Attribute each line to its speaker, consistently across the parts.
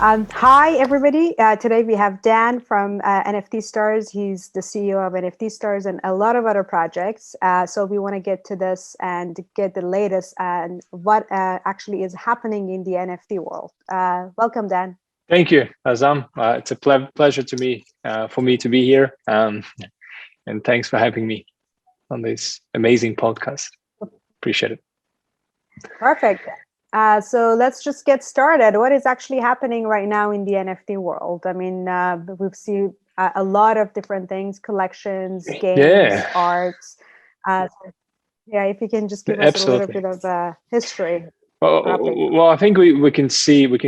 Speaker 1: Hi, everybody. Today we have Dan from NFT Stars. He's the CEO of NFT Stars and a lot of other projects. So we want to get to this and get the latest and what actually is happening in the NFT world. Welcome, Dan.
Speaker 2: Thank you, Azam. It's a pleasure to me for me to be here, and thanks for having me on this amazing podcast. Appreciate it.
Speaker 1: Perfect. So let's just get started. What is actually happening right now in the NFT world? I mean, we've seen a lot of different things, collections, games, arts. So, yeah, if you can just give us a little bit of history.
Speaker 2: Well, I think we can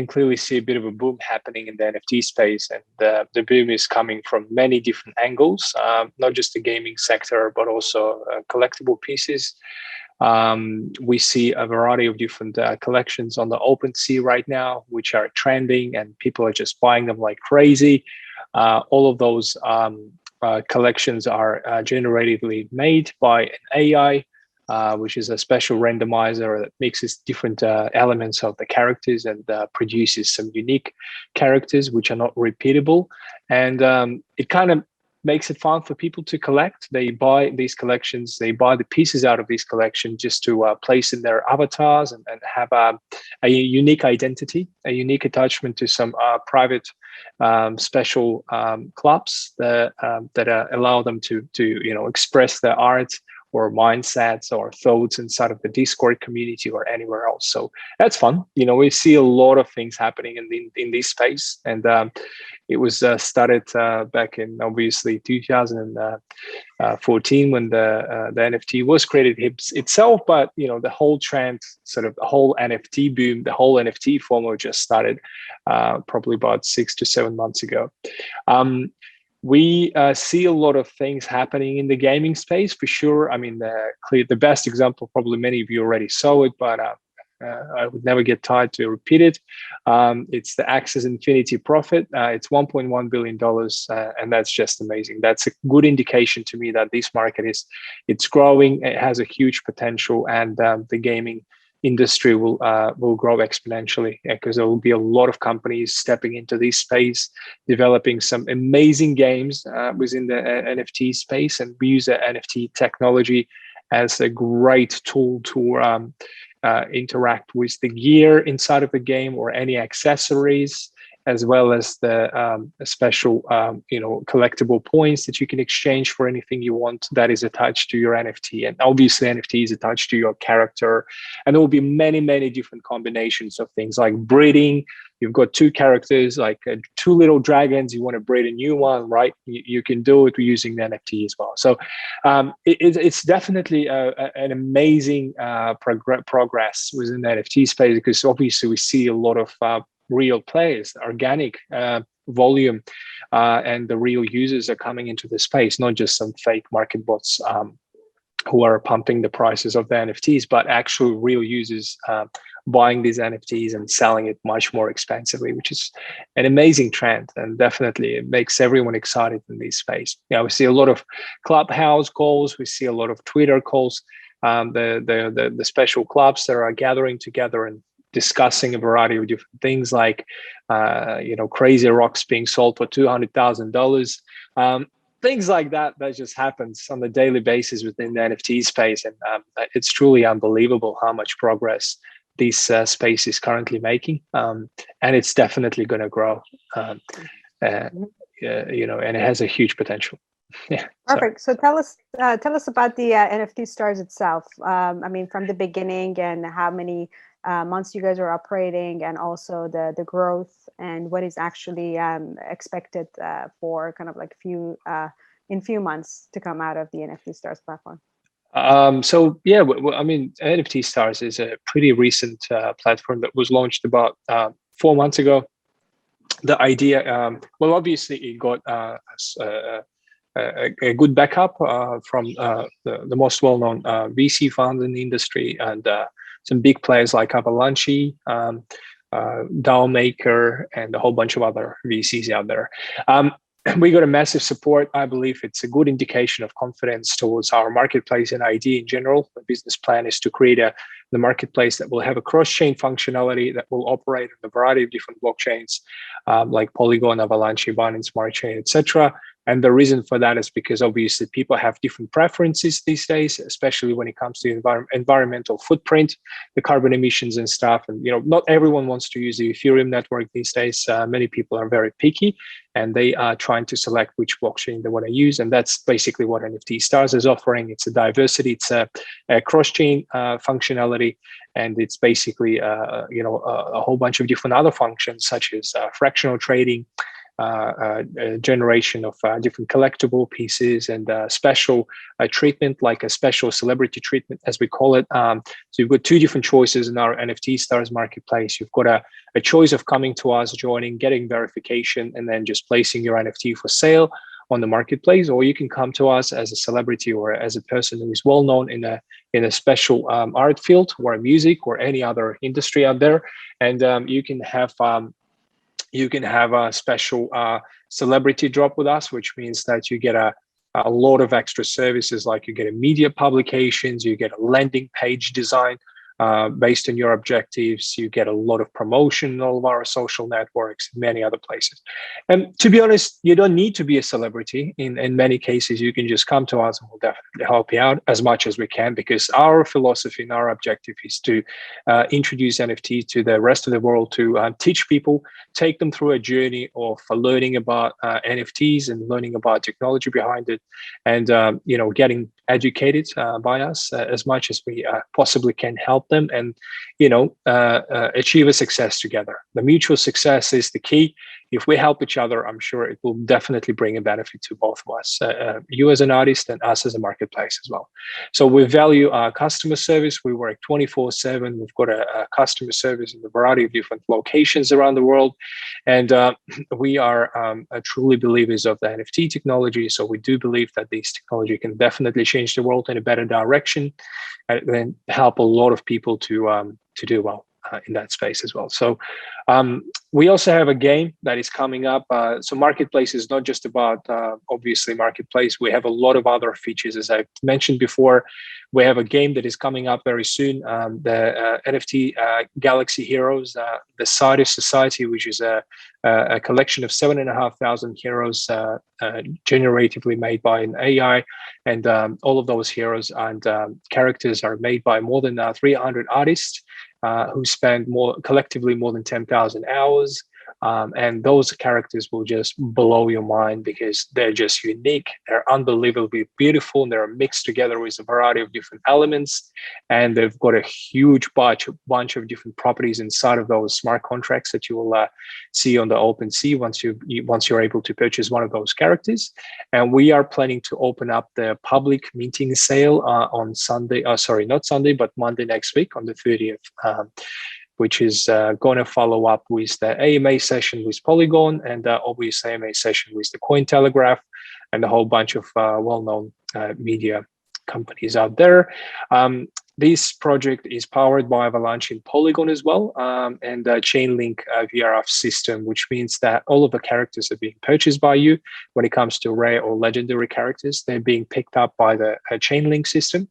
Speaker 2: clearly see a bit of a boom happening in the NFT space, and the boom is coming from many different angles, not just the gaming sector, but also collectible pieces. We see a variety of different collections on the OpenSea right now, which are trending, and people are just buying them like crazy. All of those collections are generatively made by an AI. Which is a special randomizer that mixes different elements of the characters and produces some unique characters which are not repeatable. And it kind of makes it fun for people to collect. They buy these collections, they buy the pieces out of these collections just to place in their avatars and have a unique identity, a unique attachment to some private special clubs that allow them to express their art or mindsets or thoughts inside of the Discord community or anywhere else. So that's fun. We see a lot of things happening in this space, and it was started back in obviously 2014 when the NFT was created itself. But the whole trend, sort of the whole NFT boom, the whole NFT FOMO just started probably about 6 to 7 months ago. We see a lot of things happening in the gaming space for sure. I mean, the best example, probably many of you already saw it, but I would never get tired to repeat it. It's the Axis Infinity Profit. It's $1.1 billion, and that's just amazing. That's a good indication to me that this market it's growing. It has a huge potential, and the gaming industry will grow exponentially because there will be a lot of companies stepping into this space, developing some amazing games within the NFT space, and we use the NFT technology as a great tool to interact with the gear inside of the game or any accessories, as well as the special collectible points that you can exchange for anything you want that is attached to your NFT. And obviously NFT is attached to your character, and there will be many different combinations of things like breeding. You've got two characters, like two little dragons, you want to breed a new one, right? You can do it using the NFT as well. So it's definitely an amazing progress within the NFT space, because obviously we see a lot of real players, organic volume, and the real users are coming into the space, not just some fake market bots who are pumping the prices of the NFTs, but actual real users buying these NFTs and selling it much more expensively, which is an amazing trend. And definitely it makes everyone excited in this space. We see a lot of Clubhouse calls, we see a lot of Twitter calls, the special clubs that are gathering together and discussing a variety of different things, like crazy rocks being sold for $200,000, things like that just happens on a daily basis within the NFT space. And it's truly unbelievable how much progress this space is currently making, and it's definitely going to grow, and it has a huge potential. Yeah.
Speaker 1: Perfect. So tell us about the NFT Stars itself. I mean, from the beginning, and how many months you guys are operating, and also the growth, and what is actually expected for kind of like in few months to come out of the NFT Stars platform.
Speaker 2: So yeah, I mean, NFT Stars is a pretty recent platform that was launched about 4 months ago. The idea, well, obviously it got a good backup from the most well-known VC funds in the industry, and some big players like Avalanche, DAO Maker, and a whole bunch of other VCs out there. we got a massive support. I believe it's a good indication of confidence towards our marketplace and idea in general. The business plan is to create the marketplace that will have a cross-chain functionality that will operate on a variety of different blockchains, like Polygon, Avalanche, Binance Smart Chain, etc. And the reason for that is because obviously people have different preferences these days, especially when it comes to environmental footprint, the carbon emissions and stuff. And not everyone wants to use the Ethereum network these days. Many people are very picky, and they are trying to select which blockchain they want to use. And that's basically what NFT Stars is offering. It's a diversity, it's a cross-chain functionality, and it's basically a whole bunch of different other functions such as fractional trading, generation of different collectible pieces, and special treatment, like a special celebrity treatment, as we call it. So you've got two different choices in our NFT Stars Marketplace. You've got a choice of coming to us, joining, getting verification, and then just placing your NFT for sale on the marketplace, or you can come to us as a celebrity or as a person who is well known in a special art field or music or any other industry out there, and you can have a special celebrity drop with us, which means that you get a lot of extra services, like you get a media publications, you get a landing page design based on your objectives, you get a lot of promotion in all of our social networks, many other places. And to be honest, you don't need to be a celebrity. In many cases, you can just come to us and we'll definitely help you out as much as we can, because our philosophy and our objective is to introduce NFT to the rest of the world, to teach people, take them through a journey of learning about NFTs and learning about technology behind it, and getting educated by us as much as we possibly can help them, and achieve a success together. The mutual success is the key. If we help each other, I'm sure it will definitely bring a benefit to both of us, you as an artist and us as a marketplace as well. So we value our customer service. We work 24/7. We've got a customer service in a variety of different locations around the world, and we are truly believers of the NFT technology. So we do believe that this technology can definitely change the world in a better direction, and help a lot of people to do well in that space as well. So we also have a game that is coming up. So Marketplace is not just about obviously Marketplace. We have a lot of other features, as I mentioned before. We have a game that is coming up very soon, the NFT Galaxy Heroes, the Side of Society, which is a collection of 7,500 heroes generatively made by an AI. And all of those heroes and characters are made by more than 300 artists who spend collectively more than 10,000 hours. And those characters will just blow your mind because they're just unique. They're unbelievably beautiful, and they're mixed together with a variety of different elements. And they've got a huge bunch of different properties inside of those smart contracts that you will see on the OpenSea once you're able to purchase one of those characters. And we are planning to open up the public minting sale on Sunday. Sorry, not Sunday, but Monday next week on the 30th. Which is going to follow up with the AMA session with Polygon, and obviously AMA session with the Cointelegraph, and a whole bunch of well-known media companies out there. This project is powered by Avalanche and Polygon as well, and a Chainlink VRF system, which means that all of the characters are being purchased by you. When it comes to rare or legendary characters, they're being picked up by the Chainlink system.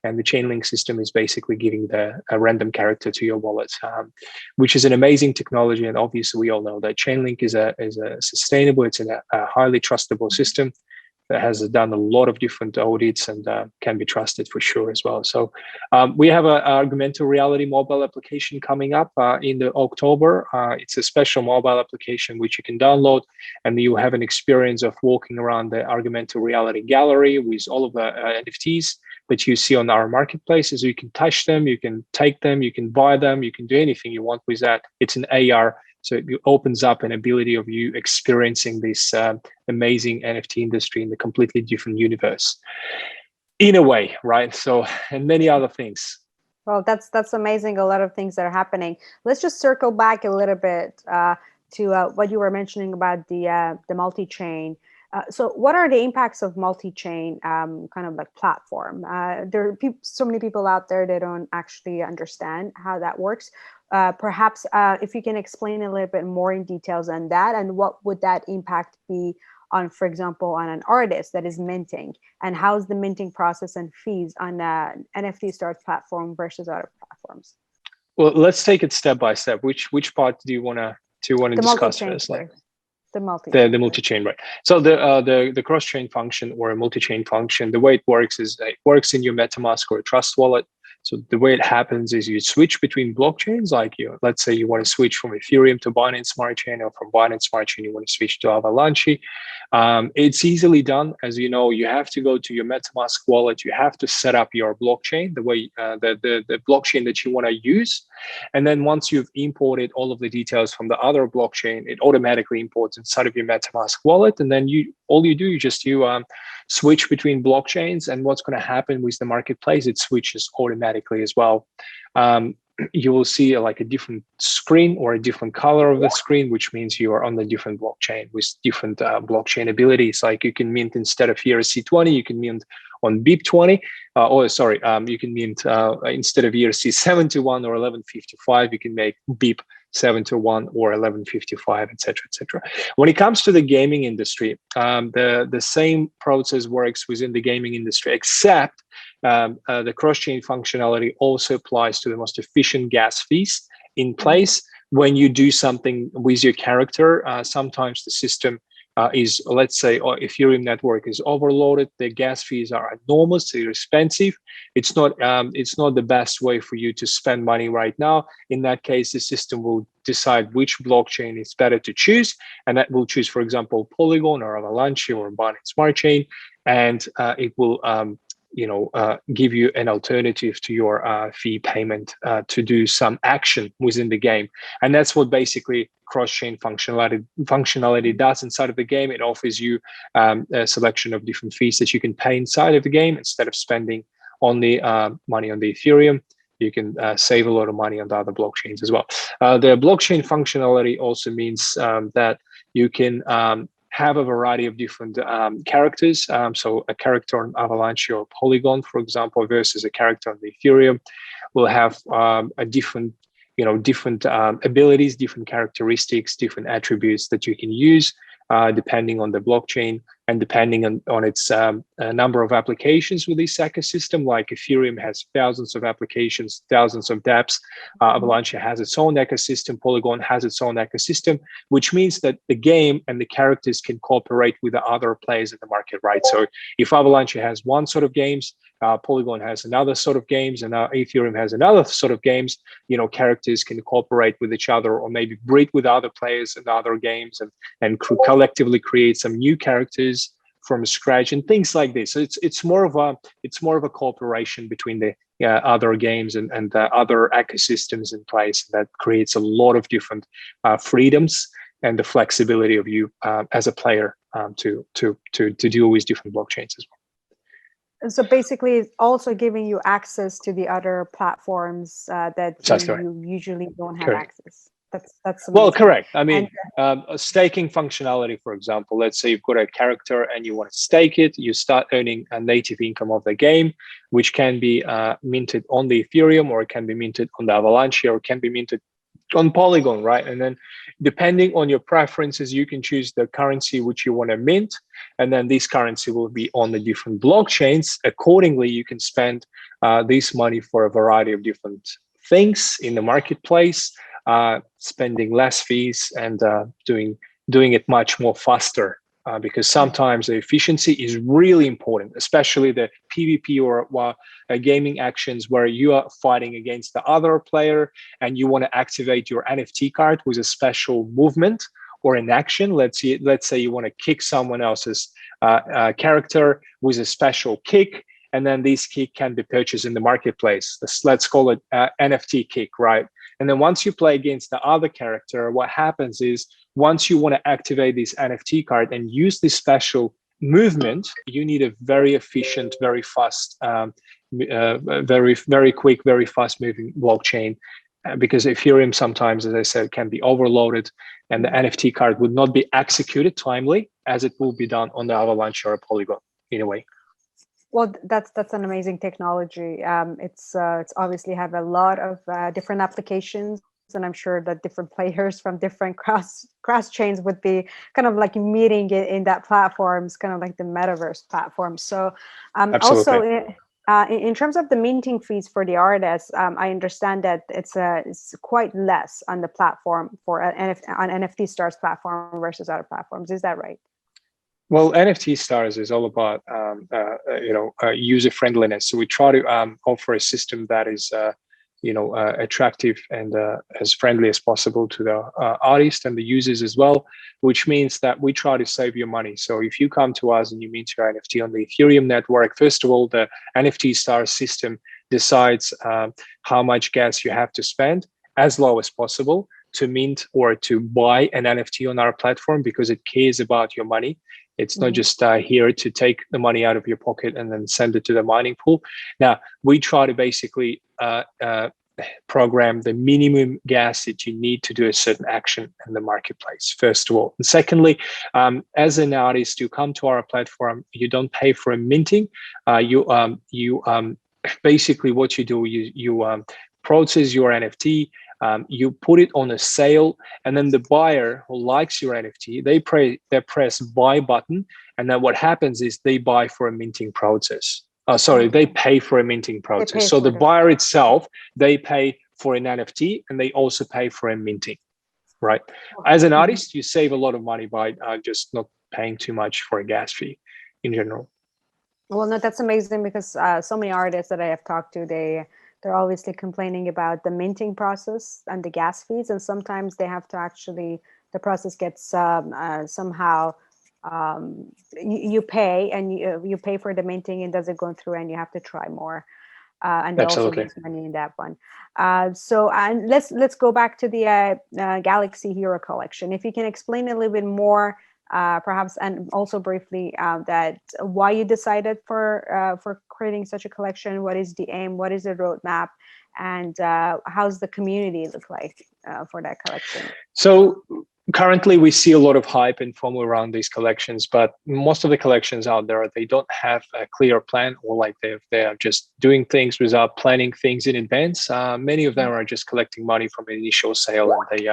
Speaker 2: And the Chainlink system is basically giving a random character to your wallet, which is an amazing technology. And obviously, we all know that Chainlink is a sustainable, it's a highly trustable system that has done a lot of different audits and can be trusted for sure as well. So we have an augmented reality mobile application coming up in October. It's a special mobile application which you can download, and you have an experience of walking around the augmented reality gallery with all of the NFTs that you see on our marketplaces. You can touch them, you can take them, you can buy them, you can do anything you want with that. It's an AR. So it opens up an ability of you experiencing this amazing NFT industry in a completely different universe, in a way, right? So, and many other things.
Speaker 1: Well, that's amazing. A lot of things that are happening. Let's just circle back a little bit to what you were mentioning about the multi-chain. So what are the impacts of multi-chain kind of like platform? There are so many people out there that don't actually understand how that works. Perhaps if you can explain a little bit more in details on that, and what would that impact be on, for example, on an artist that is minting, and how's the minting process and fees on NFT Stars platform versus other platforms?
Speaker 2: Well, let's take it step by step. Which part do you want to
Speaker 1: The
Speaker 2: discuss
Speaker 1: multi-chain
Speaker 2: first? Like
Speaker 1: first. The multi-chain.
Speaker 2: the multi-chain, right? So the cross-chain function or a multi-chain function, the way it works is it works in your MetaMask or a Trust wallet. So the way it happens is you switch between blockchains. Like let's say you want to switch from Ethereum to Binance Smart Chain, or from Binance Smart Chain you want to switch to Avalanche. It's easily done. As you know, you have to go to your MetaMask wallet. You have to set up your blockchain, the way the blockchain that you want to use, and then once you've imported all of the details from the other blockchain, it automatically imports inside of your MetaMask wallet, and then you switch between blockchains. And what's going to happen with the marketplace, it switches automatically as well. You will see like a different screen or a different color of the screen, which means you are on the different blockchain with different blockchain abilities. Like you can mint instead of ERC20, you can mint on BIP20. You can mint instead of ERC71 or 1155, you can make BIP 721 or 1155, etc., etc. When it comes to the gaming industry, the same process works within the gaming industry, except the cross-chain functionality also applies to the most efficient gas fees in place. When you do something with your character, sometimes the system is, let's say, Ethereum network is overloaded. The gas fees are enormous. They're expensive. It's not the best way for you to spend money right now. In that case, the system will decide which blockchain is better to choose, and that will choose, for example, Polygon or Avalanche or Binance Smart Chain, and it will give you an alternative to your fee payment to do some action within the game. And that's what basically cross-chain functionality does inside of the game. It offers you a selection of different fees that you can pay inside of the game. Instead of spending only money on the Ethereum, you can save a lot of money on the other blockchains as well. The blockchain functionality also means that you can have a variety of different characters. So a character on Avalanche or Polygon, for example, versus a character on the Ethereum will have a different abilities, different characteristics, different attributes that you can use depending on the blockchain and depending on its number of applications with this ecosystem. Like Ethereum has thousands of applications, thousands of dApps. Avalanche has its own ecosystem. Polygon has its own ecosystem, which means that the game and the characters can cooperate with the other players in the market, right? So if Avalanche has one sort of games, Polygon has another sort of games, and Ethereum has another sort of games, characters can cooperate with each other, or maybe breed with other players in other games and collectively create some new characters from scratch and things like this. So it's more of a cooperation between the other games and the other ecosystems in place that creates a lot of different freedoms and the flexibility of you as a player to deal with different blockchains as well.
Speaker 1: So basically, it's also giving you access to the other platforms that you usually don't have access. That's amazing.
Speaker 2: Well, correct. I mean, a staking functionality, for example. Let's say you've got a character and you want to stake it. You start earning a native income of the game, which can be minted on the Ethereum, or it can be minted on the Avalanche, or it can be minted on Polygon, right? And then depending on your preferences, you can choose the currency which you want to mint, and then this currency will be on the different blockchains. Accordingly, you can spend this money for a variety of different things in the marketplace, spending less fees and doing it much more faster. Because sometimes the efficiency is really important, especially the PvP or gaming actions where you are fighting against the other player and you want to activate your NFT card with a special movement or an action. Let's say you want to kick someone else's character with a special kick, and then this kick can be purchased in the marketplace. Let's call it NFT kick, right? And then once you play against the other character, what happens is once you want to activate this NFT card and use this special movement, you need a very efficient, very fast, very quick, very fast moving blockchain. Because Ethereum sometimes, as I said, can be overloaded, and the NFT card would not be executed timely as it will be done on the Avalanche or a Polygon in a way.
Speaker 1: Well, that's an amazing technology. It's obviously have a lot of different applications and I'm sure that different players from different cross chains would be kind of like meeting in that platforms, kind of like the metaverse platform. So also in terms of the minting fees for the artists, I understand that it's quite less on the platform for on NFT Stars platform versus other platforms. Is that right?
Speaker 2: Well, NFT Stars is all about user friendliness. So we try to offer a system that is attractive and as friendly as possible to the artists and the users as well, which means that we try to save your money. So if you come to us and you mint your NFT on the Ethereum network, first of all, the NFT Stars system decides how much gas you have to spend as low as possible to mint or to buy an NFT on our platform, because it cares about your money. It's not just here to take the money out of your pocket and then send it to the mining pool. Now, we try to basically program the minimum gas that you need to do a certain action in the marketplace, first of all. And secondly, as an artist, you come to our platform, you don't pay for a minting. Basically what you do, you process your NFT, you put it on a sale, and then the buyer who likes your NFT, they press buy button, and then what happens is they buy for a minting process. They pay for a minting process. So the buyer itself, they pay for an NFT, and they also pay for a minting, right? As an artist, you save a lot of money by just not paying too much for a gas fee in general.
Speaker 1: Well, no, that's amazing, because so many artists that I have talked to, they're obviously complaining about the minting process and the gas fees, and sometimes they have to actually, the process gets somehow you pay, and you pay for the minting, and doesn't go through, and you have to try more, and they also lose money in that one. So let's go back to the Galaxy Hero collection. If you can explain a little bit more, perhaps, and also briefly, that why you decided for creating such a collection. What is the aim? What is the roadmap? And how's the community look like for that collection?
Speaker 2: So currently, we see a lot of hype and FOMO around these collections, but most of the collections out there, they don't have a clear plan, or like they are just doing things without planning things in advance. Many of them are just collecting money from an initial sale, and they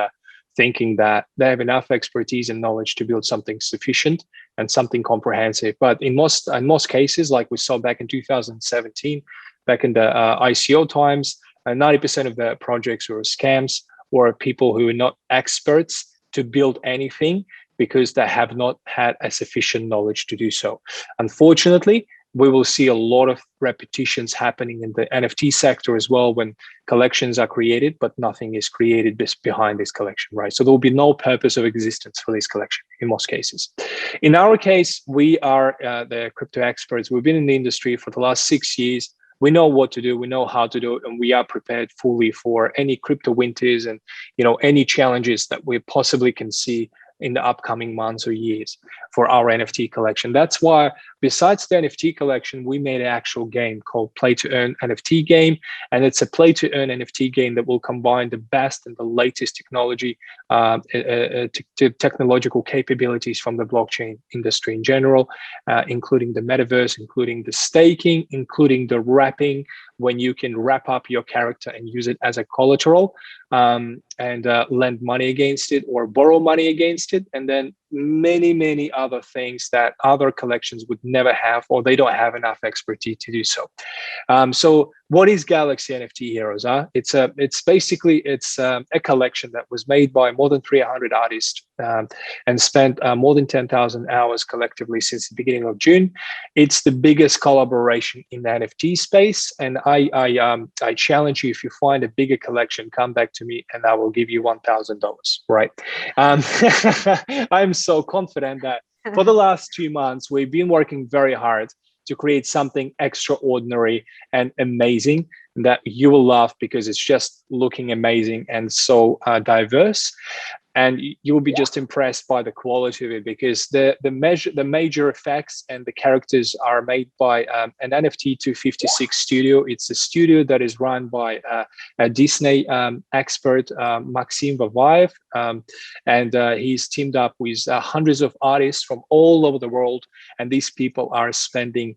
Speaker 2: thinking that they have enough expertise and knowledge to build something sufficient and something comprehensive. But in most cases, like we saw back in 2017, back in the ICO times, 90% of the projects were scams, or people who are not experts to build anything because they have not had a sufficient knowledge to do so. Unfortunately, we will see a lot of repetitions happening in the NFT sector as well, when collections are created, but nothing is created behind this collection, right? So there will be no purpose of existence for this collection in most cases. In our case, we are the crypto experts. We've been in the industry for the last 6 years. We know what to do, we know how to do it, and we are prepared fully for any crypto winters and any challenges that we possibly can see in the upcoming months or years for our NFT collection. That's why, besides the NFT collection, we made an actual game called Play to Earn NFT game. And it's a play to earn NFT game that will combine the best and the latest technology, technological capabilities from the blockchain industry in general, including the metaverse, including the staking, including the wrapping, when you can wrap up your character and use it as a collateral, and lend money against it or borrow money against it, and then many other things that other collections would never have, or they don't have enough expertise to do so. So what is Galaxy NFT Heroes? It's basically a collection that was made by more than 300 artists and spent more than 10,000 hours collectively since the beginning of June. It's the biggest collaboration in the NFT space, and I challenge you, if you find a bigger collection, come back to me and I will give you $1,000, right? I'm so confident that for the last 2 months, we've been working very hard to create something extraordinary and amazing that you will love, because it's just looking amazing and so diverse. And you will be just impressed by the quality of it, because the major effects and the characters are made by an NFT 256 studio. It's a studio that is run by a Disney expert, Maxim Vavaev, and he's teamed up with hundreds of artists from all over the world. And these people are spending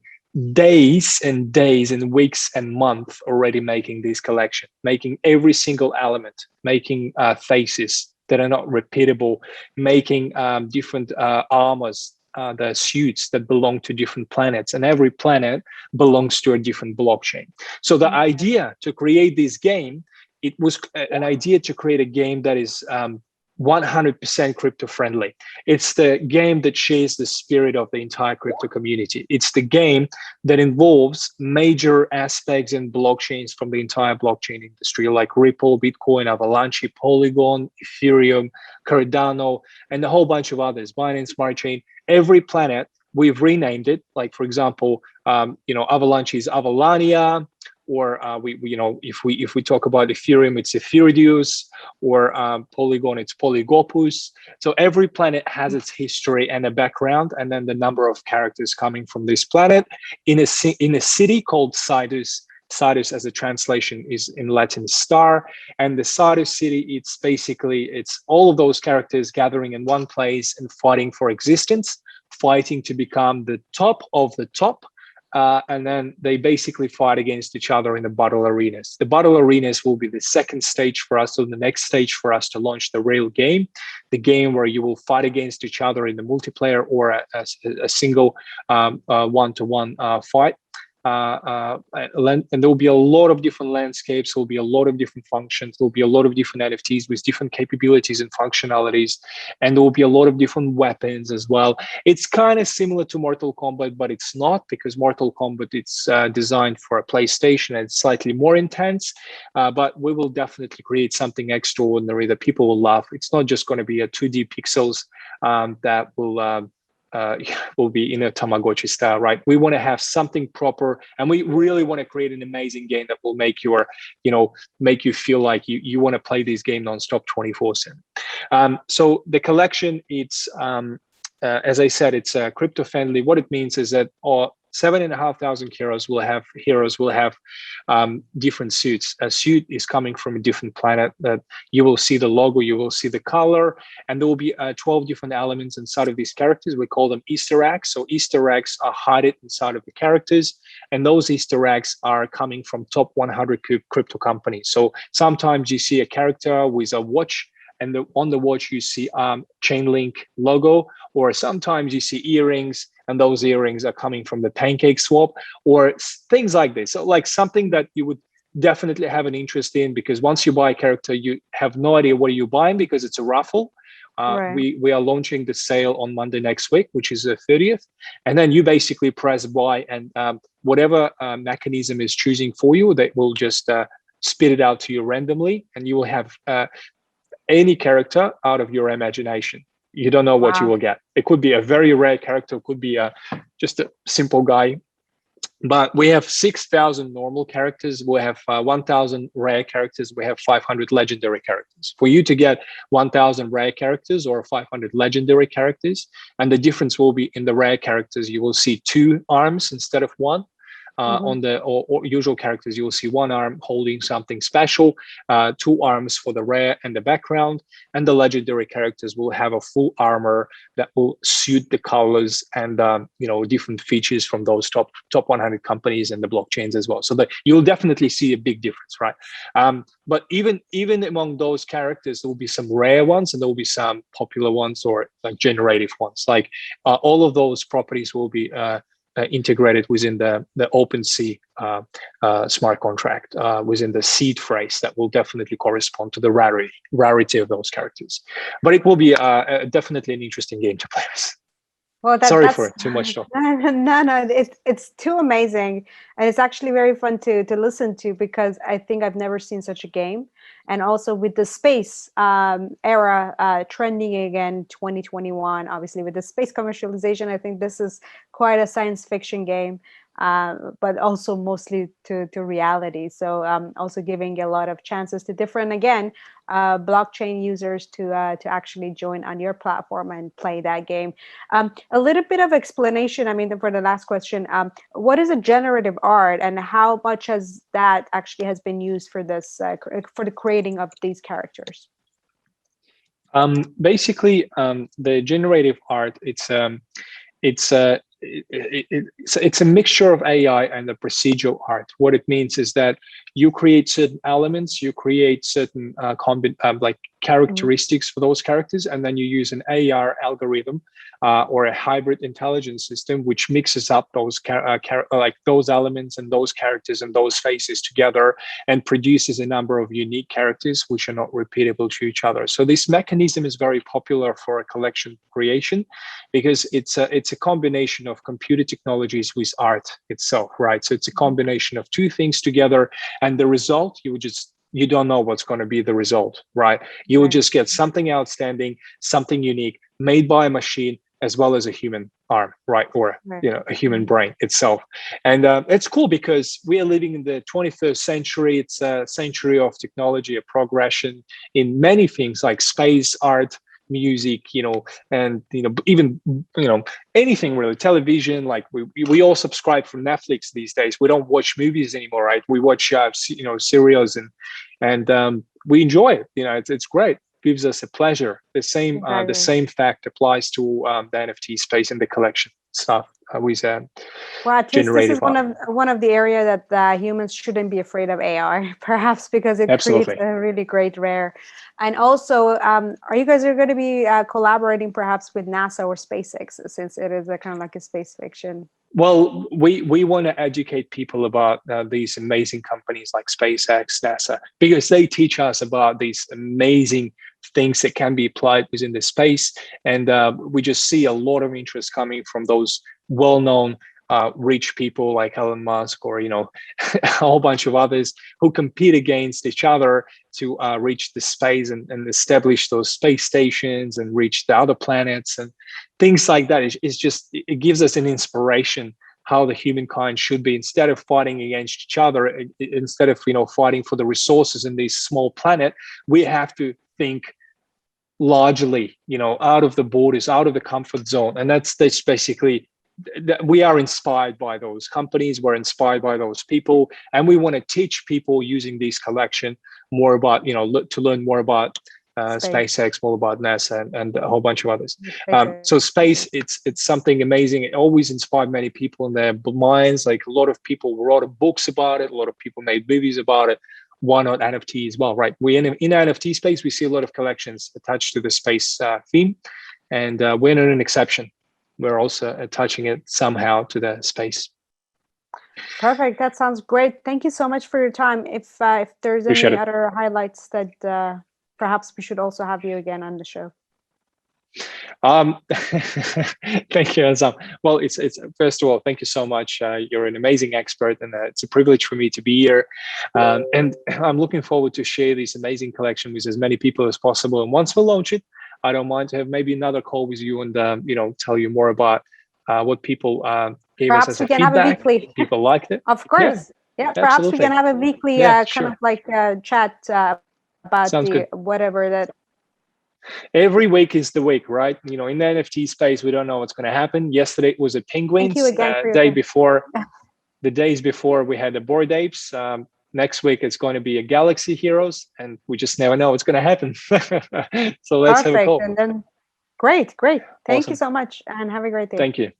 Speaker 2: days and days and weeks and months already making this collection, making every single element, making faces that are not repeatable, making different armors, the suits that belong to different planets, and every planet belongs to a different blockchain. So the idea to create this game, it was an idea to create a game that is 100% crypto friendly. It's the game that shares the spirit of the entire crypto community. It's the game that involves major aspects and blockchains from the entire blockchain industry, like Ripple, Bitcoin, Avalanche, Polygon, Ethereum, Cardano, and a whole bunch of others, Binance Smart Chain. Every planet, we've renamed it. Like, for example, Avalanche is Avalania, or if we talk about Ethereum, it's Ethereus, or Polygon, it's Polygopus. So every planet has its history and a background, and then the number of characters coming from this planet in a city called Sidus. Sidus, as a translation, is in Latin star, and the Sidus city, it's all of those characters gathering in one place and fighting for existence, fighting to become the top of the top. And then they basically fight against each other in the battle arenas. The battle arenas will be the second stage for us, so the next stage for us to launch the real game, the game where you will fight against each other in the multiplayer or a single one-to-one fight. And there will be a lot of different landscapes, there will be a lot of different functions, there will be a lot of different NFTs with different capabilities and functionalities, and there will be a lot of different weapons as well. It's kind of similar to Mortal Kombat, but it's not, because Mortal Kombat, it's designed for a PlayStation and it's slightly more intense, but we will definitely create something extraordinary that people will love. It's not just going to be a 2D pixels that will be in a Tamagotchi style, right? We want to have something proper, and we really want to create an amazing game that will make make you feel like you want to play this game nonstop 24/7. So the collection, it's as I said, it's crypto friendly. What it means is that 7,500 heroes will have different suits. A suit is coming from a different planet. That you will see the logo, you will see the color, and there will be 12 different elements inside of these characters. We call them Easter eggs. So Easter eggs are hidden inside of the characters, and those Easter eggs are coming from top 100 crypto companies. So sometimes you see a character with a watch, and on the watch you see Chainlink logo, or sometimes you see earrings, and those earrings are coming from the Pancake Swap, or things like this. So like something that you would definitely have an interest in, because once you buy a character, you have no idea what you're buying because it's a raffle. Right. We are launching the sale on Monday next week, which is the 30th. And then you basically press buy, and whatever mechanism is choosing for you, they will just spit it out to you randomly, and you will have any character out of your imagination. You don't know what you will get. It could be a very rare character, it could be just a simple guy. But we have 6,000 normal characters, we have 1,000 rare characters, we have 500 legendary characters. For you to get 1,000 rare characters or 500 legendary characters, and the difference will be in the rare characters, you will see 2 arms instead of 1. On the or usual characters, you will see 1 arm holding something special, 2 arms for the rare and the background, and the legendary characters will have a full armor that will suit the colors and different features from those top 100 companies and the blockchains as well. So that you'll definitely see a big difference, right? But even among those characters, there will be some rare ones, and there will be some popular ones, or like generative ones. Like all of those properties will be integrated within the OpenSea smart contract, within the seed phrase that will definitely correspond to the rarity of those characters. But it will be definitely an interesting game to play with.
Speaker 1: Well,
Speaker 2: sorry for too much talk.
Speaker 1: No, it's too amazing, and it's actually very fun to listen to, because I think I've never seen such a game. And also with the space era trending again, 2021, obviously with the space commercialization, I think this is quite a science fiction game, but also mostly to reality. So also giving a lot of chances to different, again, blockchain users to actually join on your platform and play that game. A little bit of explanation, I mean, for the last question, what is a generative art, and how much has that actually has been used for this, for the creating of these characters?
Speaker 2: Basically, the generative art, it's it's a mixture of AI and the procedural art. What it means is that you create certain elements, you create certain like characteristics for those characters, and then you use an AR algorithm or a hybrid intelligence system which mixes up those like those elements and those characters and those faces together and produces a number of unique characters which are not repeatable to each other. So this mechanism is very popular for a collection creation because it's a combination of computer technologies with art itself, right? So it's a combination of two things together, and the result, you don't know what's going to be the result, right? You will just get something outstanding, something unique, made by a machine as well as a human arm, right? Or a human brain itself. And it's cool because we are living in the 21st century. It's a century of technology, a progression in many things like space, art, music, and even anything really, television. Like we all subscribe for Netflix these days. We don't watch movies anymore, right? We watch serials and we enjoy it. It's great. Gives us a pleasure. The same fact applies to the NFT space and the collection stuff with
Speaker 1: well, at least this is one of the area that humans shouldn't be afraid of AR, perhaps because it creates a really great rare. And also, are you guys going to be collaborating perhaps with NASA or SpaceX, since it is a kind of like a space fiction?
Speaker 2: Well, we want to educate people about these amazing companies like SpaceX, NASA, because they teach us about these amazing things that can be applied within the space. And we just see a lot of interest coming from those well-known rich people like Elon Musk or a whole bunch of others who compete against each other to reach the space and establish those space stations and reach the other planets and things like that. It gives us an inspiration how the humankind should be. Instead of fighting against each other, instead of fighting for the resources in this small planet, we have to think largely, out of the borders, out of the comfort zone. And that's basically, we are inspired by those companies, we're inspired by those people, and we want to teach people using this collection more about, to learn more about SpaceX, more about NASA, and a whole bunch of others. So space, it's something amazing. It always inspired many people in their minds. Like a lot of people wrote books about it, a lot of people made movies about it. Why not NFT as well, right? We in NFT space, we see a lot of collections attached to the space theme, and we're not an exception. We're also attaching it somehow to the space.
Speaker 1: Perfect. That sounds great. Thank you so much for your time. If there's any other highlights that perhaps we should also have you again on the show.
Speaker 2: Thank you, Azam. Well, it's first of all, thank you so much. You're an amazing expert, and it's a privilege for me to be here. And I'm looking forward to share this amazing collection with as many people as possible. And once we launch it, I don't mind to have maybe another call with you and tell you more about what people gave us as a feedback. Have a weekly. People liked it.
Speaker 1: Of course. Yeah, perhaps absolutely. We can have a weekly kind of like chat about whatever that.
Speaker 2: Every week is the week, right? In the NFT space, we don't know what's going to happen. Yesterday it was a penguins. The days before we had the Bored Apes. Next week it's going to be a Galaxy Heroes, and we just never know what's going to happen. So let's have a call.
Speaker 1: And then, great. Thank you so much, and have a great day.
Speaker 2: Thank you.